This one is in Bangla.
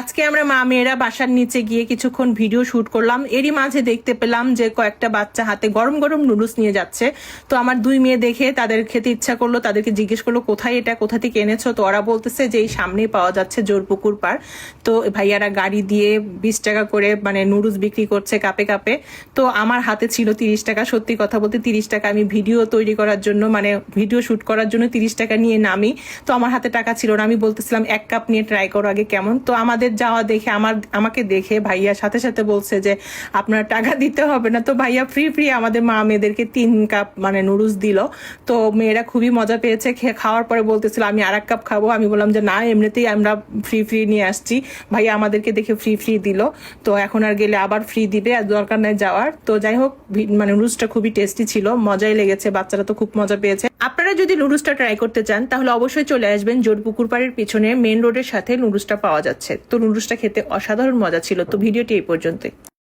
আজকে আমরা মা মেয়েরা বাসার নিচে গিয়ে কিছুক্ষণ ভিডিও শুট করলাম। এরই মাঝে দেখতে পেলাম যে কয়েকটা বাচ্চা হাতে গরম গরম নুডলস নিয়ে যাচ্ছে। তো আমার দুই মেয়ে দেখে তাদের খেতে ইচ্ছা করলো, তাদেরকে জিজ্ঞেস করলো কোথায় এটা, কোথা থেকে এনেছো। তো ওরা বলতেছে যে এই সামনেই পাওয়া যাচ্ছে, জোরপুকুর পার। তো ভাইয়ারা গাড়ি দিয়ে 20 টাকা করে মানে নুডলস বিক্রি করছে কাপে কাপে। তো আমার হাতে ছিল 30 টাকা। সত্যি কথা বলতে 30 টাকা আমি ভিডিও তৈরি করার জন্য মানে ভিডিও শুট করার জন্য 30 টাকা নিয়ে নামি। তো আমার হাতে টাকা ছিল না। আমি বলতেছিলাম 1 কাপ নিয়ে ট্রাই করো আগে কেমন। তো আমাদের যাওয়া দেখে আমাকে দেখে ভাইয়া সাথে সাথে বলছে যে আপনার টাকা দিতে হবে না। তো ভাইয়া ফ্রি আমাদের মা মেয়েদেরকে 3 কাপ মানে নুডলস দিল। তো মেয়েরা খুবই মজা পেয়েছে। খাওয়ার পরে বলতেছিল আমি আর 1 কাপ খাবো। আমি বললাম যে না, এমনিতেই আমরা ফ্রি নিয়ে আসছি, ভাইয়া আমাদেরকে দেখে ফ্রি দিল। তো এখন আর গেলে আবার ফ্রি দিবে, আর দরকার নাই যাওয়ার। তো যাই হোক, মানে নুডলসটা খুবই টেস্টি ছিল, মজাই লেগেছে, বাচ্চারা তো খুব মজা পেয়েছে। আপনারা যদি নুডলসটা ট্রাই করতে চান তাহলে অবশ্যই চলে আসবেন জোরপুকুর পাড়ের পিছনে মেন রোডের সাথে নুডলসটা পাওয়া যাচ্ছে। তো নুডলসটা খেতে অসাধারণ মজা ছিল। তো ভিডিওটি এই পর্যন্তই।